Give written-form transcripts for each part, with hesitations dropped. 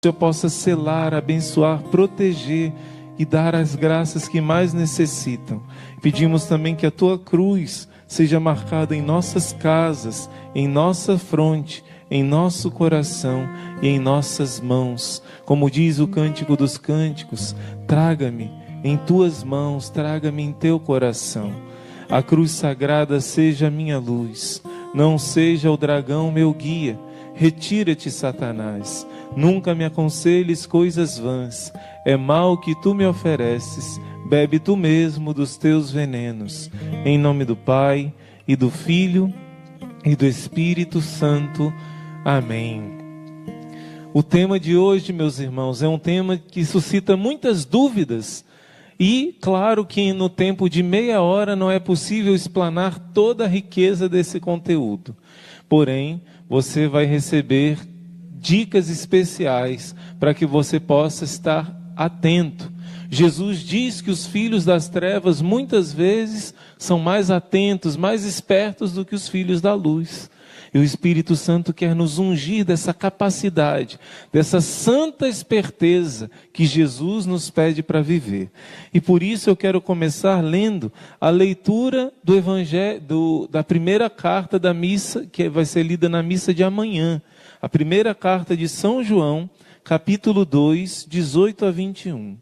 Senhor possa selar, abençoar, proteger e dar as graças que mais necessitam. Pedimos também que a tua cruz seja marcada em nossas casas, em nossa fronte, em nosso coração e em nossas mãos. Como diz o Cântico dos Cânticos, traga-me em tuas mãos, traga-me em teu coração. A cruz sagrada seja a minha luz, não seja o dragão meu guia. Retira-te, Satanás, nunca me aconselhes coisas vãs. É mal que tu me ofereces, bebe tu mesmo dos teus venenos. Em nome do Pai, e do Filho, e do Espírito Santo. Amém. O tema de hoje, meus irmãos, é um tema que suscita muitas dúvidas. E, claro que no tempo de meia hora não é possível explanar toda a riqueza desse conteúdo. Porém, você vai receber dicas especiais para que você possa estar atento. Jesus diz que os filhos das trevas muitas vezes são mais atentos, mais espertos do que os filhos da luz. E o Espírito Santo quer nos ungir dessa capacidade, dessa santa esperteza que Jesus nos pede para viver. E por isso eu quero começar lendo a leitura do Evangelho, da primeira carta da missa, que vai ser lida na missa de amanhã. A primeira carta de São João, capítulo 2, 18 a 21.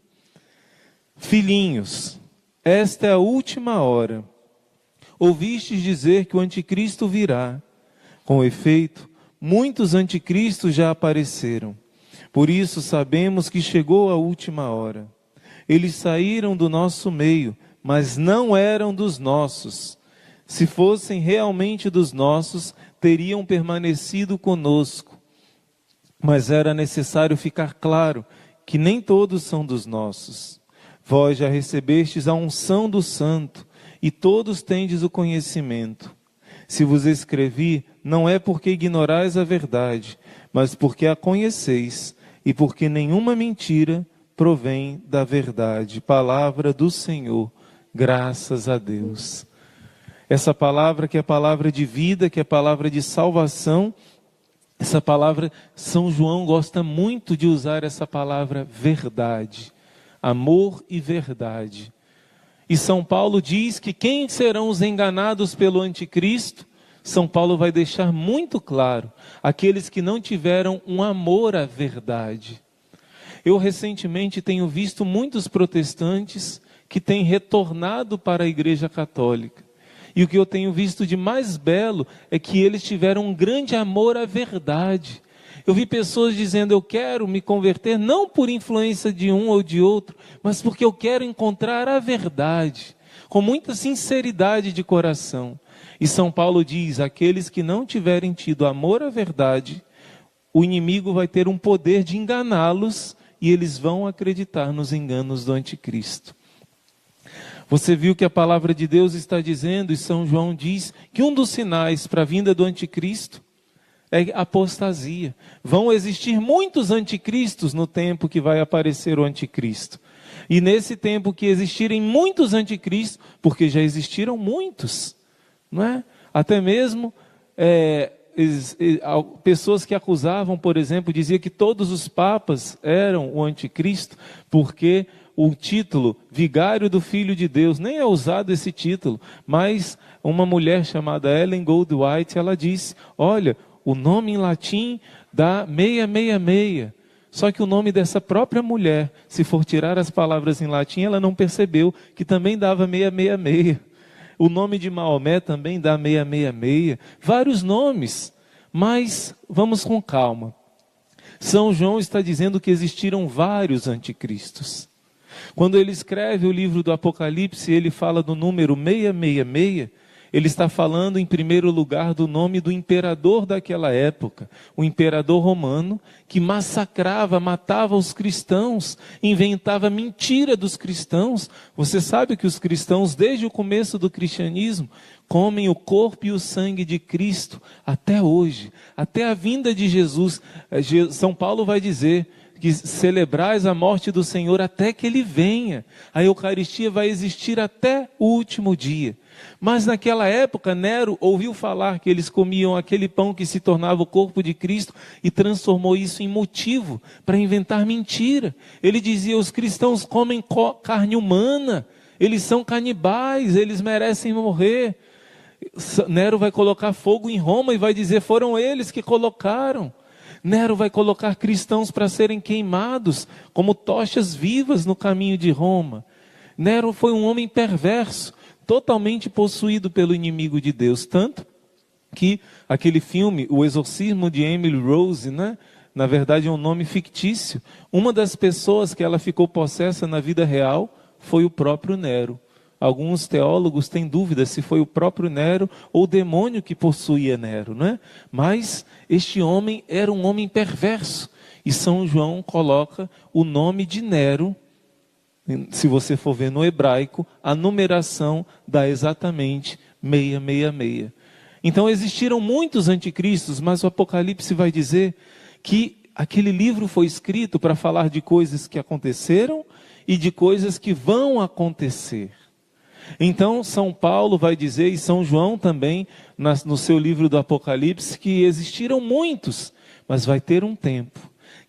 Filhinhos, esta é a última hora. Ouvistes dizer que o anticristo virá. Com efeito, muitos anticristos já apareceram. Por isso sabemos que chegou a última hora. Eles saíram do nosso meio, mas não eram dos nossos. Se fossem realmente dos nossos, teriam permanecido conosco. Mas era necessário ficar claro que nem todos são dos nossos. Vós já recebestes a unção do Santo, e todos tendes o conhecimento. Se vos escrevi, não é porque ignorais a verdade, mas porque a conheceis, e porque nenhuma mentira provém da verdade. Palavra do Senhor, graças a Deus. Essa palavra que é palavra de vida, que é palavra de salvação, essa palavra, São João gosta muito de usar essa palavra verdade, amor e verdade. E São Paulo diz que quem serão os enganados pelo anticristo? São Paulo vai deixar muito claro, aqueles que não tiveram um amor à verdade. Eu recentemente tenho visto muitos protestantes que têm retornado para a Igreja Católica. E o que eu tenho visto de mais belo é que eles tiveram um grande amor à verdade. Eu vi pessoas dizendo, eu quero me converter não por influência de um ou de outro, mas porque eu quero encontrar a verdade, com muita sinceridade de coração. E São Paulo diz, aqueles que não tiverem tido amor à verdade, o inimigo vai ter um poder de enganá-los e eles vão acreditar nos enganos do anticristo. Você viu que a palavra de Deus está dizendo, e São João diz, que um dos sinais para a vinda do anticristo é apostasia. Vão existir muitos anticristos no tempo que vai aparecer o anticristo. E nesse tempo que existirem muitos anticristos, porque já existiram muitos, não é? Até mesmo pessoas que acusavam, por exemplo, diziam que todos os papas eram o anticristo, porque o título Vigário do Filho de Deus, nem é usado esse título, mas uma mulher chamada Ellen Goldwhite, ela disse, olha, o nome em latim dá 666. Só que o nome dessa própria mulher, se for tirar as palavras em latim, ela não percebeu que também dava 666. O nome de Maomé também dá 666. Vários nomes, mas vamos com calma. São João está dizendo que existiram vários anticristos. Quando ele escreve o livro do Apocalipse, ele fala do número 666, ele está falando em primeiro lugar do nome do imperador daquela época, o imperador romano, que massacrava, matava os cristãos, inventava mentira dos cristãos. Você sabe que os cristãos, desde o começo do cristianismo, comem o corpo e o sangue de Cristo até hoje, até a vinda de Jesus. São Paulo vai dizer, que celebrais a morte do Senhor até que Ele venha. A Eucaristia vai existir até o último dia. Mas naquela época, Nero ouviu falar que eles comiam aquele pão que se tornava o corpo de Cristo e transformou isso em motivo para inventar mentira. Ele dizia: os cristãos comem carne humana, eles são canibais, eles merecem morrer. Nero vai colocar fogo em Roma e vai dizer: foram eles que colocaram. Nero vai colocar cristãos para serem queimados como tochas vivas no caminho de Roma. Nero foi um homem perverso, totalmente possuído pelo inimigo de Deus, tanto que aquele filme, O Exorcismo de Emily Rose, né? Na verdade é um nome fictício. Uma das pessoas que ela ficou possessa na vida real foi o próprio Nero. Alguns teólogos têm dúvida se foi o próprio Nero ou o demônio que possuía Nero, né? Mas este homem era um homem perverso. E São João coloca o nome de Nero. Se você for ver no hebraico, a numeração dá exatamente 666. Então existiram muitos anticristos, mas o Apocalipse vai dizer que aquele livro foi escrito para falar de coisas que aconteceram e de coisas que vão acontecer. Então São Paulo vai dizer, e São João também, no seu livro do Apocalipse, que existiram muitos, mas vai ter um tempo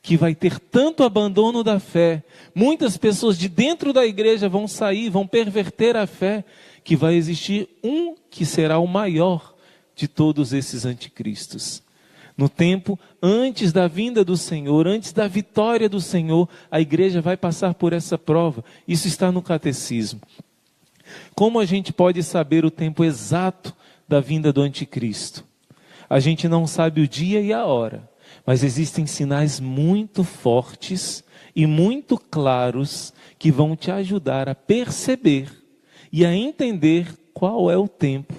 que vai ter tanto abandono da fé, muitas pessoas de dentro da igreja vão sair, vão perverter a fé, que vai existir um que será o maior de todos esses anticristos. No tempo antes da vinda do Senhor, antes da vitória do Senhor, a igreja vai passar por essa prova. Isso está no catecismo. Como a gente pode saber o tempo exato da vinda do anticristo? A gente não sabe o dia e a hora, mas existem sinais muito fortes e muito claros que vão te ajudar a perceber e a entender qual é o tempo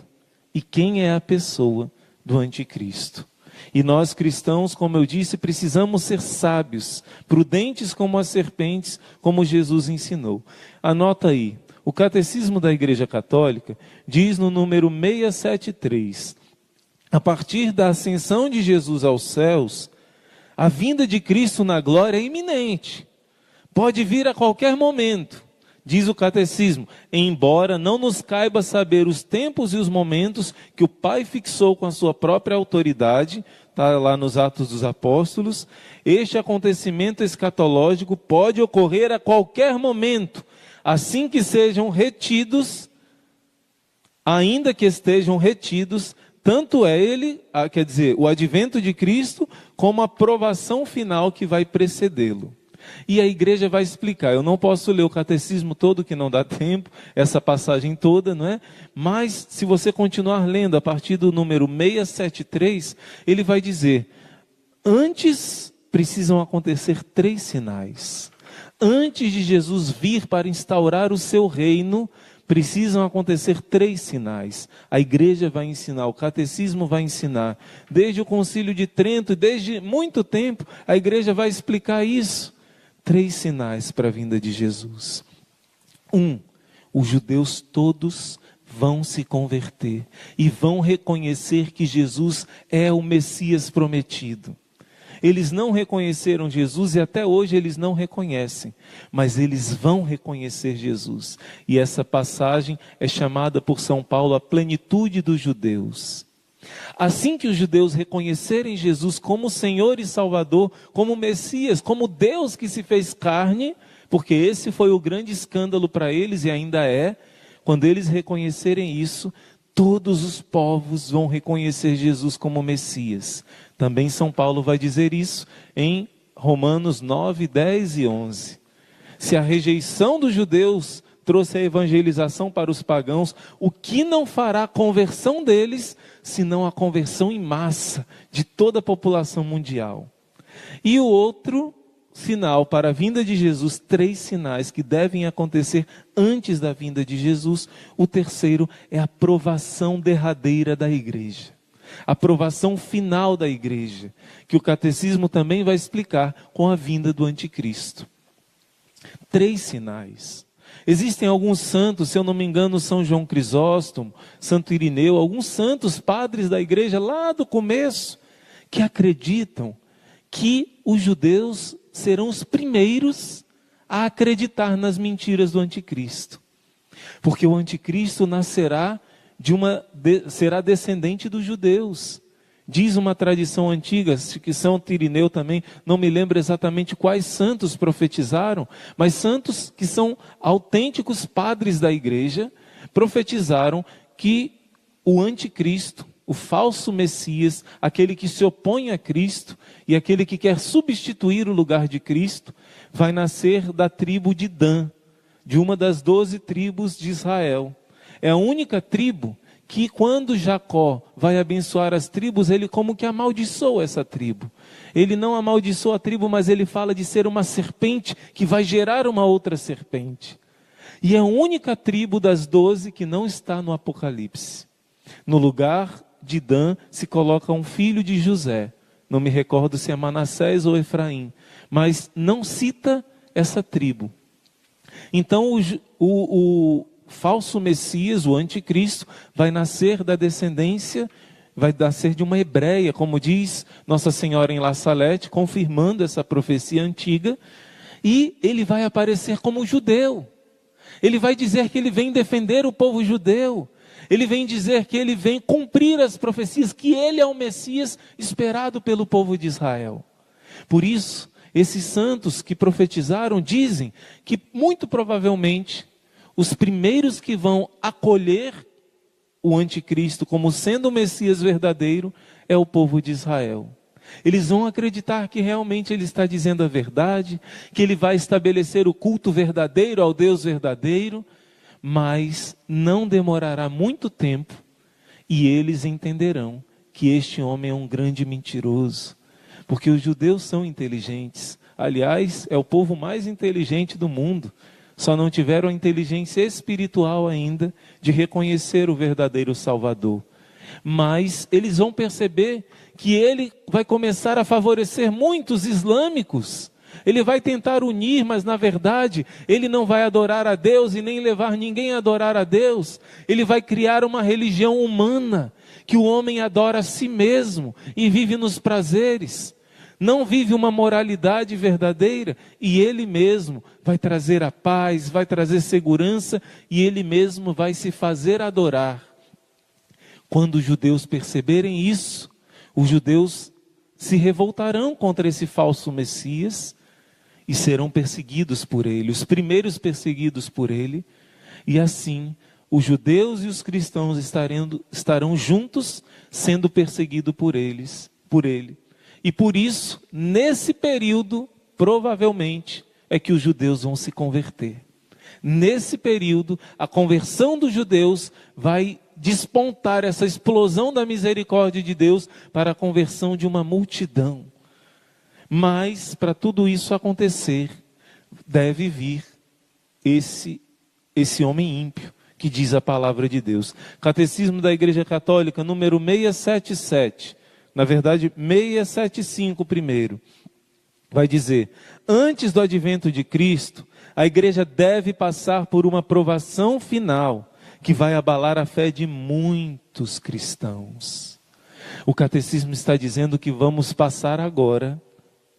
e quem é a pessoa do anticristo. E nós cristãos, como eu disse, precisamos ser sábios, prudentes como as serpentes, como Jesus ensinou. Anota aí. O Catecismo da Igreja Católica diz no número 673, a partir da ascensão de Jesus aos céus, a vinda de Cristo na glória é iminente. Pode vir a qualquer momento, diz o Catecismo, embora não nos caiba saber os tempos e os momentos que o Pai fixou com a sua própria autoridade, está lá nos Atos dos Apóstolos, este acontecimento escatológico pode ocorrer a qualquer momento, assim que sejam retidos, ainda que estejam retidos, tanto é ele, quer dizer, o advento de Cristo, como a provação final que vai precedê-lo. E a igreja vai explicar. Eu não posso ler o catecismo todo, que não dá tempo, essa passagem toda, não é? Mas, se você continuar lendo a partir do número 673, ele vai dizer, antes precisam acontecer 3 sinais. Antes de Jesus vir para instaurar o seu reino, precisam acontecer 3 sinais. A igreja vai ensinar, o catecismo vai ensinar. Desde o Concílio de Trento, desde muito tempo, a igreja vai explicar isso. 3 sinais para a vinda de Jesus. 1, os judeus todos vão se converter e vão reconhecer que Jesus é o Messias prometido. Eles não reconheceram Jesus e até hoje eles não reconhecem, mas eles vão reconhecer Jesus. E essa passagem é chamada por São Paulo a plenitude dos judeus. Assim que os judeus reconhecerem Jesus como Senhor e Salvador, como Messias, como Deus que se fez carne, porque esse foi o grande escândalo para eles e ainda é, quando eles reconhecerem isso, todos os povos vão reconhecer Jesus como Messias. Também São Paulo vai dizer isso em Romanos 9, 10 e 11. Se a rejeição dos judeus trouxe a evangelização para os pagãos, o que não fará a conversão deles, senão a conversão em massa de toda a população mundial? E o outro sinal para a vinda de Jesus, 3 sinais que devem acontecer antes da vinda de Jesus. O terceiro é a provação derradeira da igreja. A provação final da igreja, que o catecismo também vai explicar com a vinda do anticristo. 3 sinais. Existem alguns santos, se eu não me engano, São João Crisóstomo, Santo Irineu, alguns santos padres da igreja lá do começo, que acreditam que os judeus serão os primeiros a acreditar nas mentiras do anticristo. Porque o anticristo nascerá será descendente dos judeus. Diz uma tradição antiga, que São Tirineu também, não me lembro exatamente quais santos profetizaram, mas santos que são autênticos padres da igreja, profetizaram que o anticristo, o falso Messias, aquele que se opõe a Cristo e aquele que quer substituir o lugar de Cristo, vai nascer da tribo de Dan, de uma das 12 tribos de Israel. É a única tribo que quando Jacó vai abençoar as tribos, ele como que amaldiçoa essa tribo. Ele não amaldiçoa a tribo, mas ele fala de ser uma serpente que vai gerar uma outra serpente. E é a única tribo das 12 que não está no Apocalipse. No lugar de Dan se coloca um filho de José. Não me recordo se é Manassés ou Efraim, mas não cita essa tribo. Então o falso Messias, o anticristo, vai nascer da descendência, vai nascer de uma hebreia, como diz Nossa Senhora em La Salette, confirmando essa profecia antiga, e ele vai aparecer como judeu. Ele vai dizer que ele vem defender o povo judeu. Ele vem dizer que ele vem cumprir as profecias, que ele é o Messias esperado pelo povo de Israel. Por isso, esses santos que profetizaram dizem que muito provavelmente os primeiros que vão acolher o anticristo como sendo o Messias verdadeiro é o povo de Israel. Eles vão acreditar que realmente ele está dizendo a verdade, que ele vai estabelecer o culto verdadeiro ao Deus verdadeiro, mas não demorará muito tempo e eles entenderão que este homem é um grande mentiroso, porque os judeus são inteligentes. Aliás, é o povo mais inteligente do mundo. Só não tiveram a inteligência espiritual ainda de reconhecer o verdadeiro Salvador. Mas eles vão perceber que ele vai começar a favorecer muitos islâmicos. Ele vai tentar unir, mas na verdade ele não vai adorar a Deus e nem levar ninguém a adorar a Deus. Ele vai criar uma religião humana, que o homem adora a si mesmo e vive nos prazeres. Não vive uma moralidade verdadeira, e ele mesmo vai trazer a paz, vai trazer segurança, e ele mesmo vai se fazer adorar. Quando os judeus perceberem isso, os judeus se revoltarão contra esse falso Messias e serão perseguidos por ele, os primeiros perseguidos por ele, e assim os judeus e os cristãos estarão juntos sendo perseguidos por ele. E por isso, nesse período, provavelmente, é que os judeus vão se converter. Nesse período, a conversão dos judeus vai despontar essa explosão da misericórdia de Deus para a conversão de uma multidão. Mas, para tudo isso acontecer, deve vir esse homem ímpio, que diz a palavra de Deus. Catecismo da Igreja Católica, número 677. Na verdade, 675 primeiro, vai dizer: antes do advento de Cristo, a igreja deve passar por uma provação final, que vai abalar a fé de muitos cristãos. O catecismo está dizendo que vamos passar agora,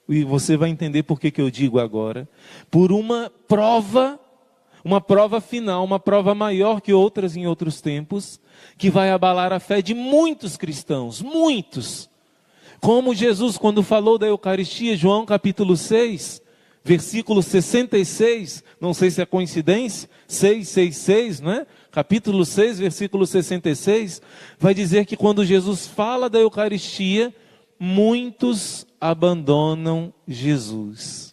e você vai entender por que eu digo agora, por uma prova final, uma prova maior que outras em outros tempos, que vai abalar a fé de muitos cristãos, muitos. Como Jesus, quando falou da Eucaristia, João capítulo 6, versículo 66, não sei se é coincidência, 666, não é? Capítulo 6, versículo 66, vai dizer que quando Jesus fala da Eucaristia, muitos abandonam Jesus.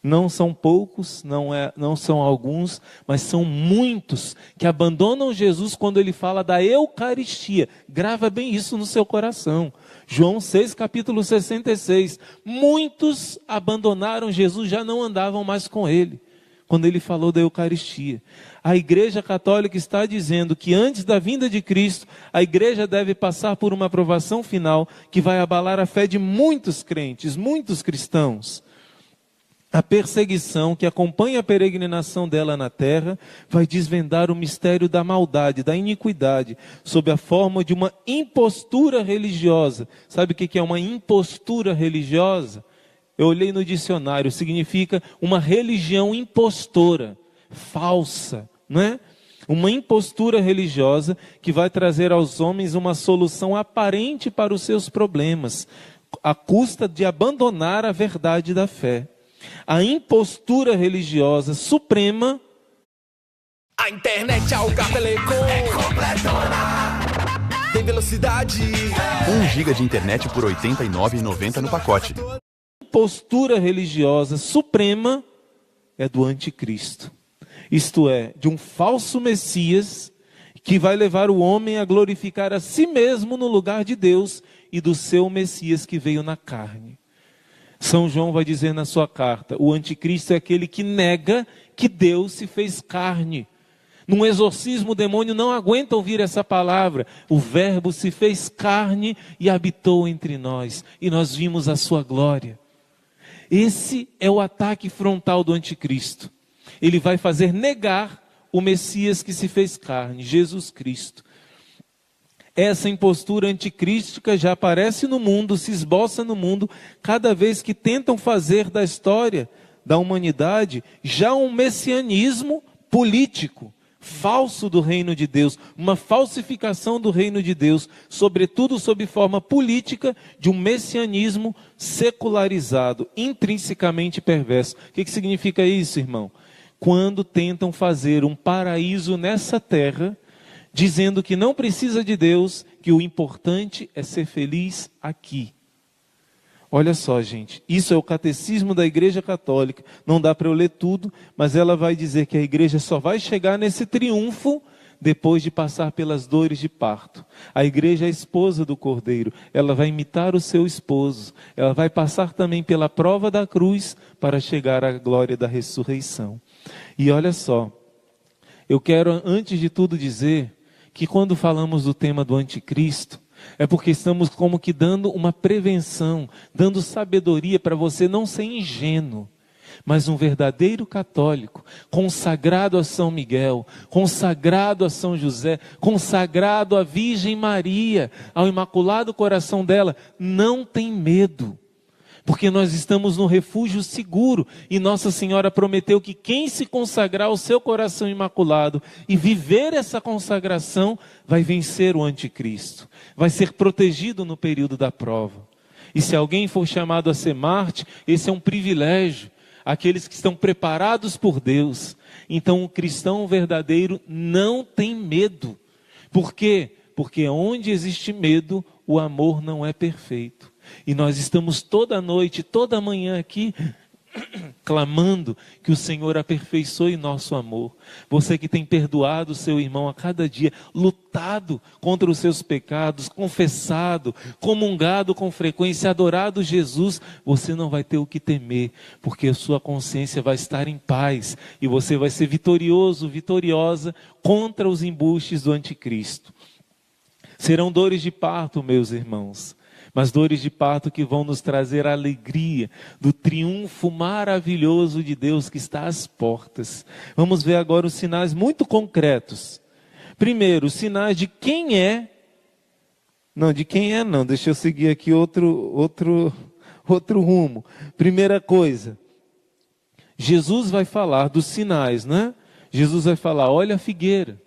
Não são poucos, não são alguns, mas são muitos que abandonam Jesus quando ele fala da Eucaristia. Grava bem isso no seu coração. João 6, capítulo 66. Muitos abandonaram Jesus, já não andavam mais com ele, quando ele falou da Eucaristia. A Igreja Católica está dizendo que antes da vinda de Cristo, a Igreja deve passar por uma provação final que vai abalar a fé de muitos crentes, muitos cristãos. A perseguição que acompanha a peregrinação dela na terra vai desvendar o mistério da maldade, da iniquidade, sob a forma de uma impostura religiosa. Sabe o que é uma impostura religiosa? Eu olhei no dicionário, significa uma religião impostora, falsa, não é? Uma impostura religiosa que vai trazer aos homens uma solução aparente para os seus problemas, à custa de abandonar a verdade da fé. A impostura religiosa suprema. A internet é o Telecom, é completona, tem velocidade. 1 GB de internet por R$ 89,90 no pacote. A impostura religiosa suprema é do anticristo. Isto é, de um falso Messias que vai levar o homem a glorificar a si mesmo no lugar de Deus e do seu Messias que veio na carne. São João vai dizer na sua carta, o anticristo é aquele que nega que Deus se fez carne. Num exorcismo o demônio não aguenta ouvir essa palavra. O verbo se fez carne e habitou entre nós, e nós vimos a sua glória. Esse é o ataque frontal do anticristo. Ele vai fazer negar o Messias que se fez carne, Jesus Cristo. Essa impostura anticrística já aparece no mundo, se esboça no mundo, cada vez que tentam fazer da história da humanidade já um messianismo político, falso do reino de Deus, uma falsificação do reino de Deus, sobretudo sob forma política de um messianismo secularizado, intrinsecamente perverso. O que significa isso, irmão? Quando tentam fazer um paraíso nessa terra, dizendo que não precisa de Deus, que o importante é ser feliz aqui. Olha só, gente, isso é o catecismo da Igreja Católica. Não dá para eu ler tudo, mas ela vai dizer que a igreja só vai chegar nesse triunfo depois de passar pelas dores de parto. A igreja é a esposa do Cordeiro, ela vai imitar o seu esposo, ela vai passar também pela prova da cruz para chegar à glória da ressurreição. E olha só, eu quero antes de tudo dizer que quando falamos do tema do anticristo, é porque estamos como que dando uma prevenção, dando sabedoria para você não ser ingênuo, mas um verdadeiro católico, consagrado a São Miguel, consagrado a São José, consagrado à Virgem Maria, ao Imaculado Coração dela, não tem medo. Porque nós estamos no refúgio seguro e Nossa Senhora prometeu que quem se consagrar ao seu coração imaculado e viver essa consagração vai vencer o anticristo, vai ser protegido no período da prova. E se alguém for chamado a ser mártir, esse é um privilégio, aqueles que estão preparados por Deus. Então o cristão verdadeiro não tem medo. Por quê? Porque onde existe medo, o amor não é perfeito. E nós estamos toda noite, toda manhã aqui, clamando que o Senhor aperfeiçoe nosso amor. Você que tem perdoado o seu irmão a cada dia, lutado contra os seus pecados, confessado, comungado com frequência, adorado Jesus, você não vai ter o que temer, porque a sua consciência vai estar em paz e você vai ser vitorioso, vitoriosa contra os embustes do anticristo. Serão dores de parto, meus irmãos, mas dores de parto que vão nos trazer a alegria do triunfo maravilhoso de Deus que está às portas. Vamos ver agora os sinais muito concretos. Primeiro, os sinais de quem é. Não, de quem é não. Deixa eu seguir aqui outro rumo. Primeira coisa, Jesus vai falar dos sinais, né? Jesus vai falar, olha a figueira.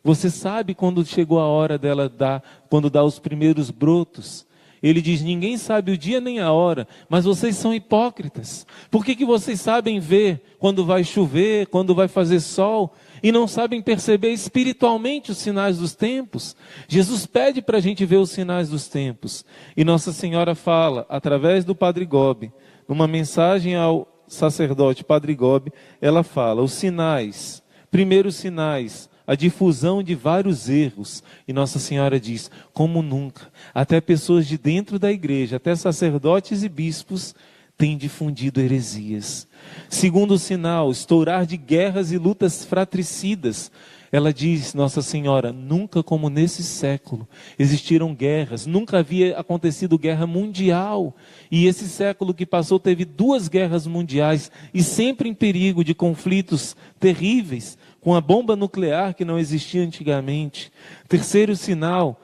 Você sabe quando chegou a hora dela dar, quando dá os primeiros brotos. Ele diz, ninguém sabe o dia nem a hora, mas vocês são hipócritas. Por que vocês sabem ver quando vai chover, quando vai fazer sol, e não sabem perceber espiritualmente os sinais dos tempos? Jesus pede para a gente ver os sinais dos tempos. E Nossa Senhora fala, através do Padre Gobi, numa mensagem ao sacerdote Padre Gobi, ela fala, os sinais, primeiros sinais, a difusão de vários erros. E Nossa Senhora diz, como nunca, até pessoas de dentro da igreja, até sacerdotes e bispos, têm difundido heresias. Segundo sinal, estourar de guerras e lutas fratricidas. Ela diz, Nossa Senhora, nunca como nesse século existiram guerras, nunca havia acontecido guerra mundial. E esse século que passou teve 2 guerras mundiais e sempre em perigo de conflitos terríveis, com a bomba nuclear que não existia antigamente. Terceiro sinal,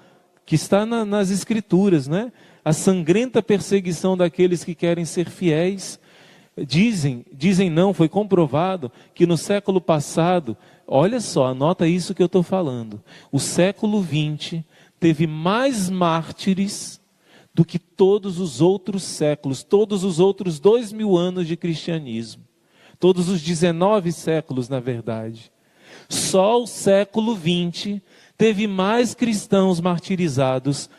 que está nas Escrituras, né? a sangrenta perseguição daqueles que querem ser fiéis. Dizem não, foi comprovado que no século passado, olha só, anota isso que eu estou falando, o século XX teve mais mártires do que todos os outros séculos, todos os outros 2000 anos de cristianismo, todos os 19 séculos, na verdade. Só o século XX teve mais cristãos martirizados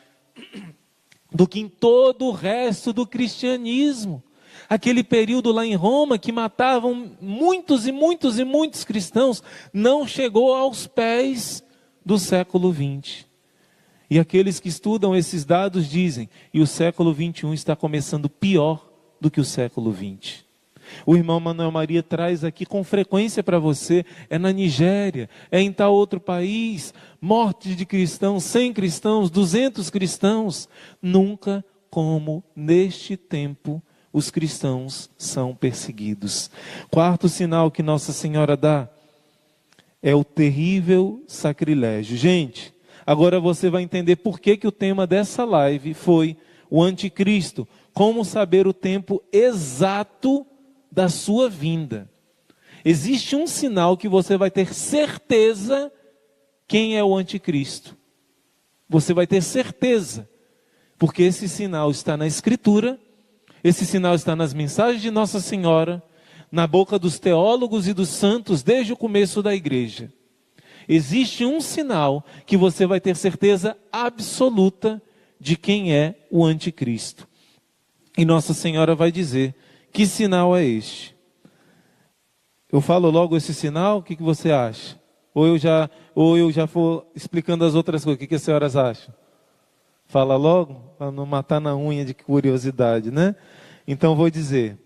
do que em todo o resto do cristianismo. Aquele período lá em Roma que matavam muitos e muitos e muitos cristãos, não chegou aos pés do século XX. E aqueles que estudam esses dados dizem, e o século XXI está começando pior do que o século XX. O irmão Manuel Maria traz aqui com frequência para você, é na Nigéria, é em tal outro país, morte de cristãos, 100 cristãos, 200 cristãos. Nunca como neste tempo os cristãos são perseguidos. Quarto sinal que Nossa Senhora dá é o terrível sacrilégio. Gente, agora você vai entender por que o tema dessa live foi o anticristo. Como saber o tempo exato da sua vinda. Existe um sinal que você vai ter certeza quem é o anticristo. Você vai ter certeza, porque esse sinal está na Escritura, esse sinal está nas mensagens de Nossa Senhora, na boca dos teólogos e dos santos desde o começo da igreja. Existe um sinal que você vai ter certeza absoluta de quem é o anticristo. E Nossa Senhora vai dizer: que sinal é este? Eu falo logo esse sinal, o que você acha? Ou eu já vou explicando as outras coisas, o que as senhoras acham? Fala logo, para não matar na unha de curiosidade, né? Então vou dizer,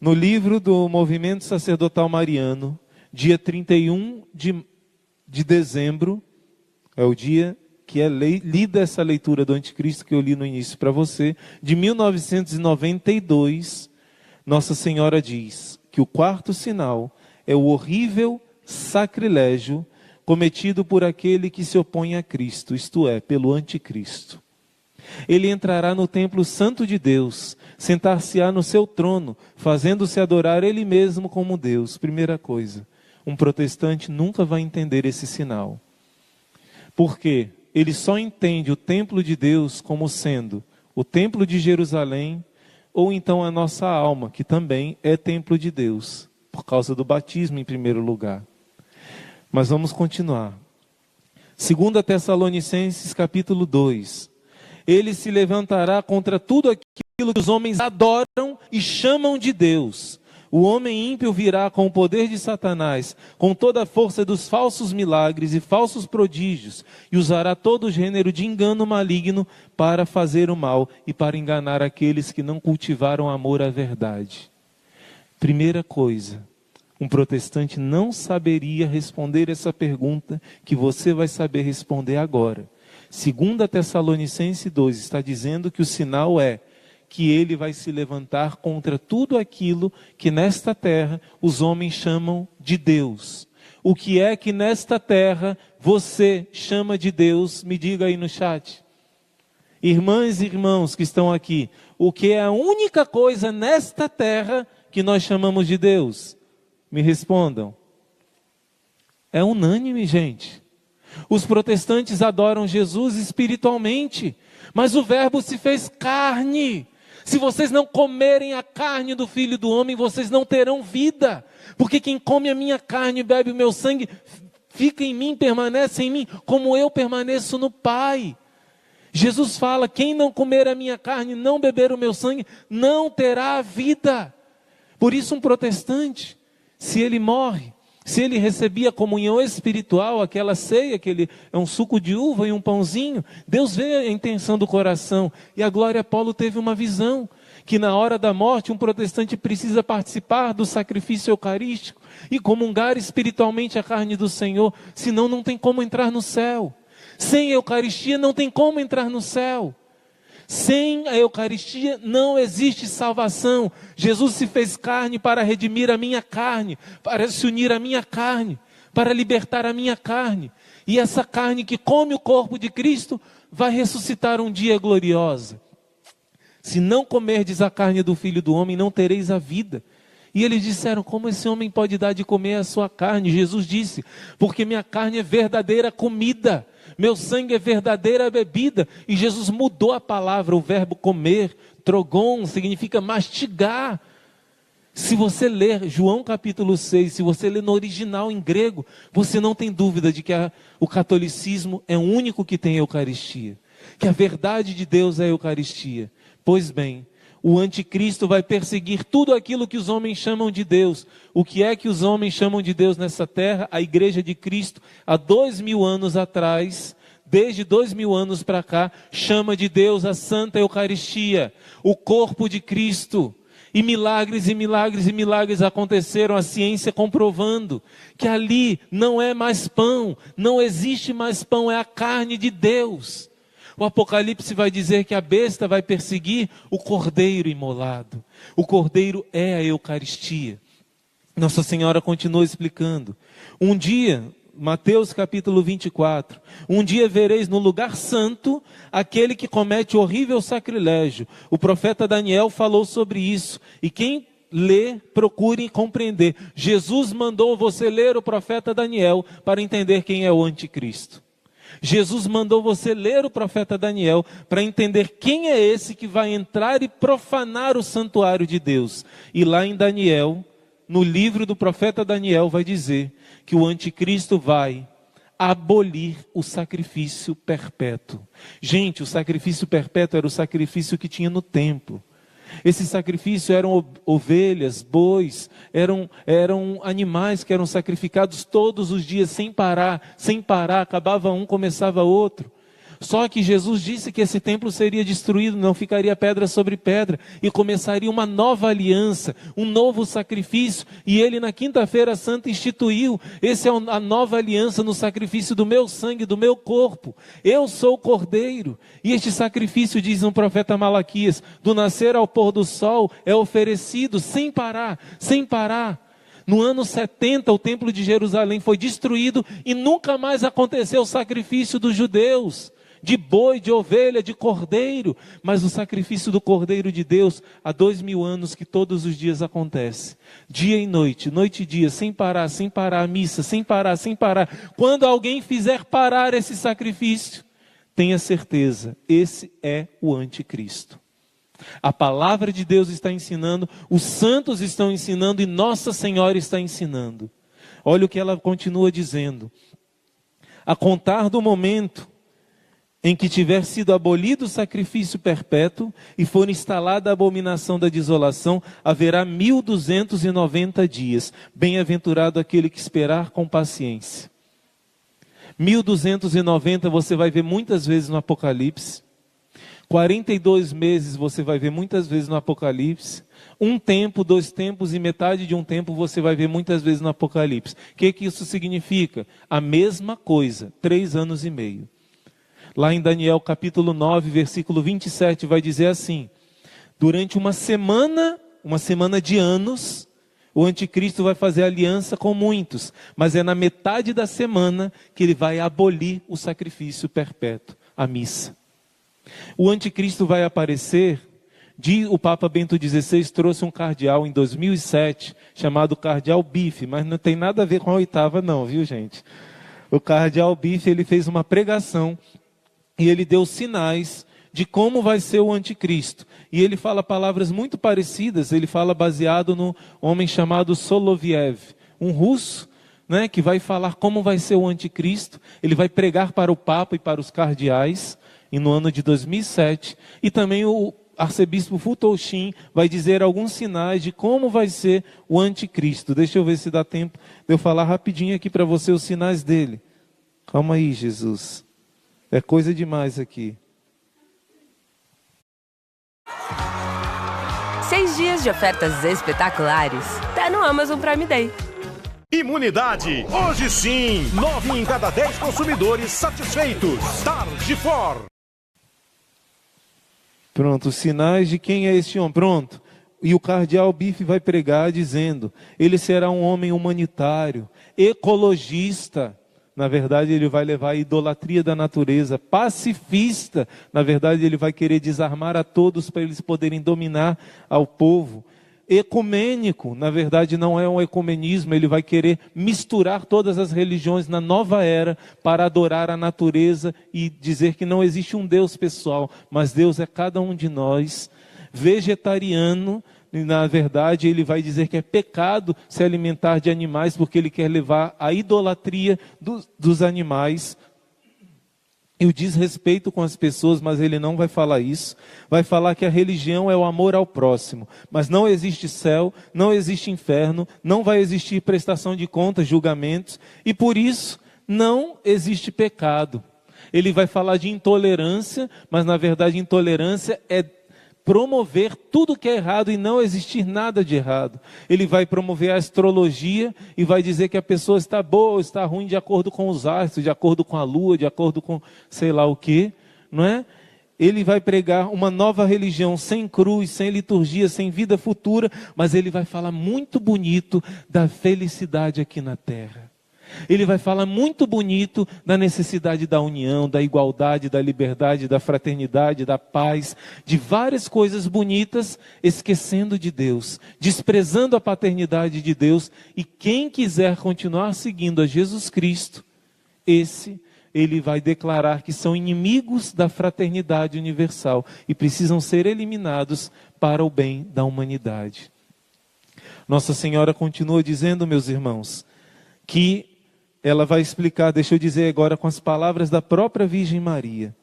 no livro do Movimento Sacerdotal Mariano, dia 31 de dezembro, é o dia que é lida essa leitura do anticristo que eu li no início para você, de 1992, Nossa Senhora diz que o quarto sinal é o horrível sacrilégio cometido por aquele que se opõe a Cristo, isto é, pelo anticristo. Ele entrará no templo santo de Deus, sentar-se-á no seu trono, fazendo-se adorar ele mesmo como Deus. Primeira coisa, um protestante nunca vai entender esse sinal. Por quê? Ele só entende o templo de Deus como sendo o templo de Jerusalém, ou então a nossa alma, que também é templo de Deus, por causa do batismo em primeiro lugar. Mas vamos continuar. 2 Tessalonicenses capítulo 2. Ele se levantará contra tudo aquilo que os homens adoram e chamam de Deus. O homem ímpio virá com o poder de Satanás, com toda a força dos falsos milagres e falsos prodígios, e usará todo gênero de engano maligno para fazer o mal e para enganar aqueles que não cultivaram amor à verdade. Primeira coisa, um protestante não saberia responder essa pergunta que você vai saber responder agora. 2 Tessalonicenses 2 está dizendo que o sinal é que ele vai se levantar contra tudo aquilo que nesta terra os homens chamam de Deus. O que é que nesta terra você chama de Deus? Me diga aí no chat. Irmãs e irmãos que estão aqui, o que é a única coisa nesta terra que nós chamamos de Deus? Me respondam. É unânime, gente. Os protestantes adoram Jesus espiritualmente, mas o Verbo se fez carne. Se vocês não comerem a carne do Filho do Homem, vocês não terão vida. Porque quem come a minha carne e bebe o meu sangue, fica em mim, permanece em mim, como eu permaneço no Pai. Jesus fala, quem não comer a minha carne, não beber o meu sangue, não terá vida. Por isso um protestante, se ele morre, se ele recebia a comunhão espiritual, aquela ceia, é um suco de uva e um pãozinho, Deus vê a intenção do coração. E a Glória Paulo teve uma visão, que na hora da morte um protestante precisa participar do sacrifício eucarístico e comungar espiritualmente a carne do Senhor, senão não tem como entrar no céu. Sem a Eucaristia não tem como entrar no céu. Sem a Eucaristia não existe salvação. Jesus se fez carne para redimir a minha carne, para se unir à minha carne, para libertar a minha carne. E essa carne que come o corpo de Cristo vai ressuscitar um dia gloriosa. Se não comerdes a carne do Filho do Homem, não tereis a vida. E eles disseram, como esse homem pode dar de comer a sua carne? Jesus disse, porque minha carne é verdadeira comida, meu sangue é verdadeira bebida. E Jesus mudou a palavra, o verbo comer, trogon, significa mastigar. Se você ler João capítulo 6, se você ler no original em grego, você não tem dúvida de que o catolicismo é o único que tem a Eucaristia. Que a verdade de Deus é a Eucaristia. Pois bem, o anticristo vai perseguir tudo aquilo que os homens chamam de Deus. O que é que os homens chamam de Deus nessa terra? A igreja de Cristo, há 2000 anos atrás, desde 2000 anos para cá, chama de Deus a Santa Eucaristia, o corpo de Cristo. E milagres e milagres e milagres aconteceram, a ciência comprovando que ali não é mais pão, não existe mais pão, é a carne de Deus. O Apocalipse vai dizer que a besta vai perseguir o cordeiro imolado. O cordeiro é a Eucaristia. Nossa Senhora continua explicando. Um dia, Mateus capítulo 24, um dia vereis no lugar santo aquele que comete horrível sacrilégio. O profeta Daniel falou sobre isso. E quem lê, procure compreender. Jesus mandou você ler o profeta Daniel para entender quem é o anticristo. Jesus mandou você ler o profeta Daniel para entender quem é esse que vai entrar e profanar o santuário de Deus. E lá em Daniel, no livro do profeta Daniel, vai dizer que o anticristo vai abolir o sacrifício perpétuo. Gente, o sacrifício perpétuo era o sacrifício que tinha no templo. Esse sacrifício eram ovelhas, bois, eram animais que eram sacrificados todos os dias, sem parar, acabava um, começava outro. Só que Jesus disse que esse templo seria destruído, não ficaria pedra sobre pedra, e começaria uma nova aliança, um novo sacrifício, e ele na quinta-feira santa instituiu, essa é a nova aliança no sacrifício do meu sangue, do meu corpo. Eu sou o cordeiro, e este sacrifício, diz no profeta Malaquias, do nascer ao pôr do sol, é oferecido sem parar, sem parar. No ano 70, o templo de Jerusalém foi destruído, e nunca mais aconteceu o sacrifício dos judeus, de boi, de ovelha, de cordeiro, mas o sacrifício do cordeiro de Deus, há 2000 anos que todos os dias acontece, dia e noite, noite e dia, sem parar, a missa, sem parar. Quando alguém fizer parar esse sacrifício, tenha certeza, esse é o anticristo. A palavra de Deus está ensinando, os santos estão ensinando e Nossa Senhora está ensinando. Olha o que ela continua dizendo: a contar do momento em que tiver sido abolido o sacrifício perpétuo e for instalada a abominação da desolação, haverá 1290 dias. Bem-aventurado aquele que esperar com paciência. 1290 você vai ver muitas vezes no Apocalipse. 42 meses você vai ver muitas vezes no Apocalipse. Um tempo, 2 tempos e metade de um tempo você vai ver muitas vezes no Apocalipse. O que isso significa? A mesma coisa, 3 anos e meio. Lá em Daniel capítulo 9, versículo 27, vai dizer assim: durante uma semana de anos, o anticristo vai fazer aliança com muitos, mas é na metade da semana que ele vai abolir o sacrifício perpétuo, a missa. O anticristo vai aparecer, o Papa Bento XVI trouxe um cardeal em 2007, chamado Cardeal Bife, mas não tem nada a ver com a oitava não, viu gente? O Cardeal Bife, ele fez uma pregação, e ele deu sinais de como vai ser o anticristo. E ele fala palavras muito parecidas, ele fala baseado no homem chamado Soloviev, um russo, né, que vai falar como vai ser o anticristo. Ele vai pregar para o Papa e para os cardeais, e no ano de 2007. E também o arcebispo Futoshin vai dizer alguns sinais de como vai ser o anticristo. Deixa eu ver se dá tempo de eu falar rapidinho aqui para você os sinais dele. Calma aí, Jesus. É coisa demais aqui. 6 dias de ofertas espetaculares. Tá no Amazon Prime Day. Imunidade. Hoje sim. 9 em cada 10 consumidores satisfeitos. Targifor. Pronto, os sinais de quem é este homem. Pronto. E o cardeal Bife vai pregar dizendo: ele será um homem humanitário, ecologista, Na verdade, ele vai levar a idolatria da natureza. Pacifista, na verdade, ele vai querer desarmar a todos para eles poderem dominar ao povo. Ecumênico, na verdade, não é um ecumenismo, ele vai querer misturar todas as religiões na nova era para adorar a natureza e dizer que não existe um Deus pessoal, mas Deus é cada um de nós. Vegetariano, na verdade, ele vai dizer que é pecado se alimentar de animais, porque ele quer levar a idolatria dos animais e o desrespeito com as pessoas, mas ele não vai falar isso. Vai falar que a religião é o amor ao próximo, mas não existe céu, não existe inferno, não vai existir prestação de contas, julgamentos, e por isso não existe pecado. Ele vai falar de intolerância, mas na verdade intolerância é promover tudo que é errado e não existir nada de errado. Ele vai promover a astrologia e vai dizer que a pessoa está boa ou está ruim de acordo com os astros, de acordo com a lua, de acordo com sei lá o quê, não é? Ele vai pregar uma nova religião sem cruz, sem liturgia, sem vida futura, mas ele vai falar muito bonito da felicidade aqui na terra. Ele vai falar muito bonito da necessidade da união, da igualdade, da liberdade, da fraternidade, da paz, de várias coisas bonitas, esquecendo de Deus, desprezando a paternidade de Deus. E quem quiser continuar seguindo a Jesus Cristo, ele vai declarar que são inimigos da fraternidade universal e precisam ser eliminados para o bem da humanidade. Nossa Senhora continua dizendo, meus irmãos, que ela vai explicar, deixa eu dizer agora com as palavras da própria Virgem Maria.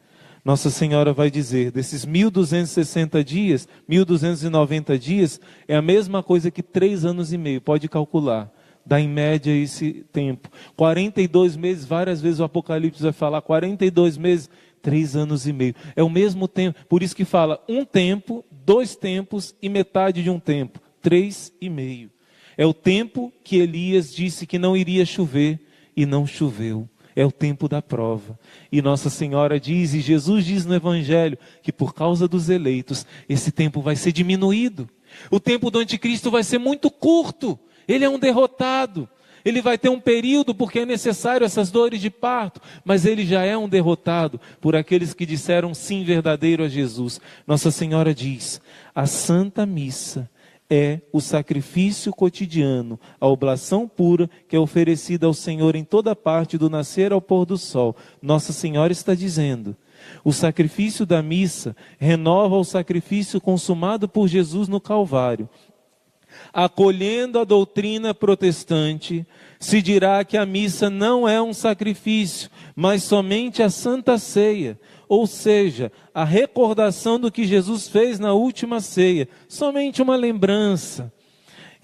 Nossa Senhora vai dizer, desses 1260 dias, 1290 dias, é a mesma coisa que 3 anos e meio, pode calcular. Dá em média esse tempo. 42 meses, várias vezes o Apocalipse vai falar, 42 meses, 3 anos e meio. É o mesmo tempo, por isso que fala 1 tempo, 2 tempos e metade de 1 tempo. 3 e meio. É o tempo que Elias disse que não iria chover. E não choveu, é o tempo da prova. E Nossa Senhora diz, e Jesus diz no Evangelho, que por causa dos eleitos, esse tempo vai ser diminuído. O tempo do anticristo vai ser muito curto, ele é um derrotado. Ele vai ter um período porque é necessário essas dores de parto, mas ele já é um derrotado por aqueles que disseram sim verdadeiro a Jesus. Nossa Senhora diz, a Santa Missa é o sacrifício cotidiano, a oblação pura que é oferecida ao Senhor em toda parte do nascer ao pôr do sol. Nossa Senhora está dizendo, o sacrifício da missa renova o sacrifício consumado por Jesus no Calvário. Acolhendo a doutrina protestante, se dirá que a missa não é um sacrifício, mas somente a Santa Ceia, ou seja, a recordação do que Jesus fez na última ceia, somente uma lembrança.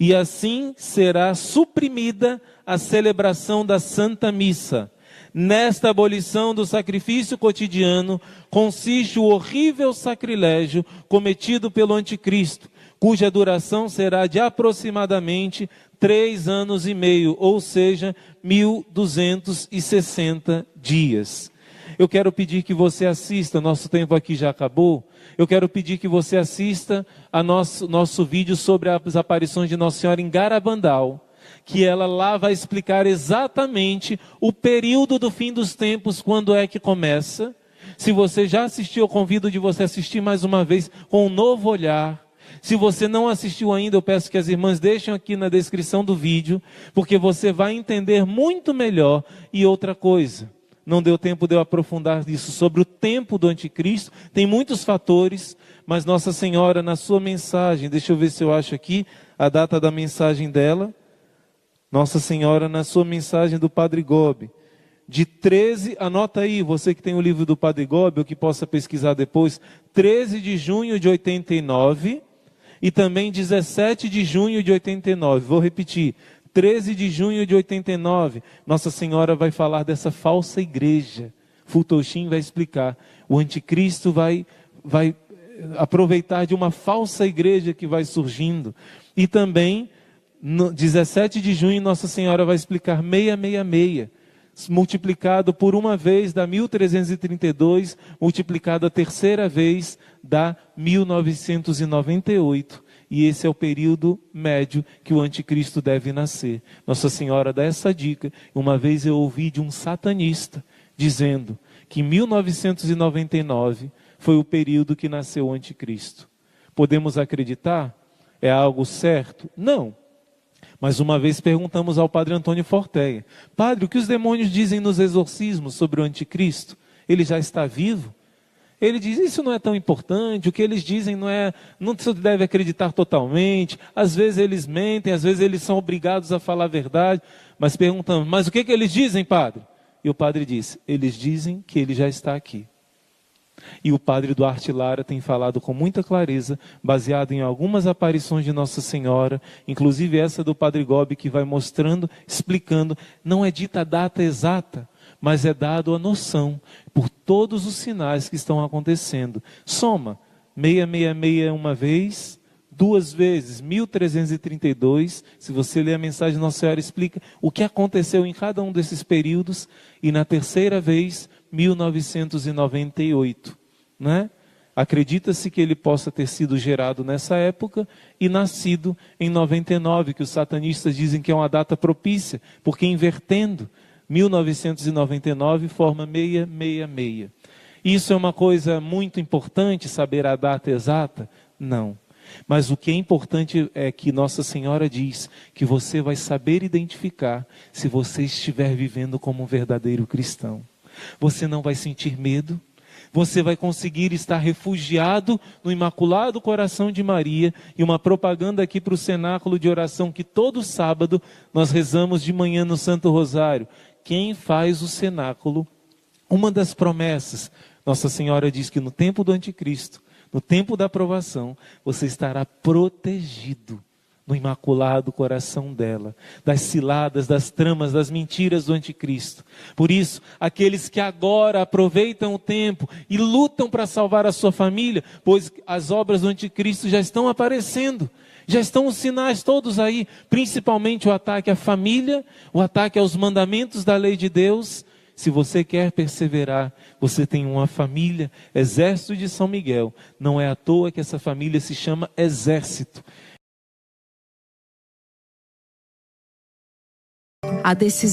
E assim será suprimida a celebração da Santa Missa. Nesta abolição do sacrifício cotidiano, consiste o horrível sacrilégio cometido pelo anticristo, cuja duração será de aproximadamente 3 anos e meio, ou seja, 1260 dias. Eu quero pedir que você assista, nosso tempo aqui já acabou, eu quero pedir que você assista a nosso vídeo sobre as aparições de Nossa Senhora em Garabandal, que ela lá vai explicar exatamente o período do fim dos tempos, quando é que começa. Se você já assistiu, eu convido de você assistir mais uma vez com um novo olhar. Se você não assistiu ainda, eu peço que as irmãs deixem aqui na descrição do vídeo, porque você vai entender muito melhor. E outra coisa, não deu tempo de eu aprofundar isso sobre o tempo do anticristo, tem muitos fatores, mas Nossa Senhora na sua mensagem, deixa eu ver se eu acho aqui a data da mensagem dela, Nossa Senhora na sua mensagem do Padre Gobi, de 13, anota aí, você que tem o livro do Padre Gobi, ou que possa pesquisar depois, 13 de junho de 89, e também 17 de junho de 89, vou repetir, 13 de junho de 89, Nossa Senhora vai falar dessa falsa igreja. Futoxin vai explicar. O anticristo vai aproveitar de uma falsa igreja que vai surgindo. E também, no 17 de junho, Nossa Senhora vai explicar 666, multiplicado por uma vez dá 1332, multiplicado a terceira vez dá 1998. E esse é o período médio que o anticristo deve nascer. Nossa Senhora dá essa dica. Uma vez eu ouvi de um satanista dizendo que 1999 foi o período que nasceu o anticristo. Podemos acreditar? É algo certo? Não. Mas uma vez perguntamos ao padre Antônio Forteia: padre, o que os demônios dizem nos exorcismos sobre o anticristo? Ele já está vivo? Ele diz, isso não é tão importante, o que eles dizem não se deve acreditar totalmente, às vezes eles mentem, às vezes eles são obrigados a falar a verdade, mas perguntamos, mas o que eles dizem, padre? E o padre disse, eles dizem que ele já está aqui. E o padre Duarte Lara tem falado com muita clareza, baseado em algumas aparições de Nossa Senhora, inclusive essa do padre Gobi, que vai mostrando, explicando, não é dita a data exata, mas é dado a noção, por todos os sinais que estão acontecendo. Soma, 666 uma vez, 2 vezes, 1332, se você ler a mensagem, Nossa Senhora explica o que aconteceu em cada um desses períodos, e na terceira vez, 1998, né? Acredita-se que ele possa ter sido gerado nessa época e nascido em 99, que os satanistas dizem que é uma data propícia, porque invertendo, 1999 forma 666. Isso é uma coisa muito importante, saber a data exata? Não. Mas o que é importante é que Nossa Senhora diz que você vai saber identificar se você estiver vivendo como um verdadeiro cristão. Você não vai sentir medo, você vai conseguir estar refugiado no Imaculado Coração de Maria. E uma propaganda aqui para o cenáculo de oração, que todo sábado nós rezamos de manhã no Santo Rosário. Quem faz o cenáculo, uma das promessas, Nossa Senhora diz que no tempo do anticristo, no tempo da aprovação, você estará protegido no Imaculado Coração dela, das ciladas, das tramas, das mentiras do anticristo. Por isso, aqueles que agora aproveitam o tempo e lutam para salvar a sua família, pois as obras do anticristo já estão aparecendo, já estão os sinais todos aí, principalmente o ataque à família, o ataque aos mandamentos da lei de Deus. Se você quer perseverar, você tem uma família, Exército de São Miguel. Não é à toa que essa família se chama Exército. A decisão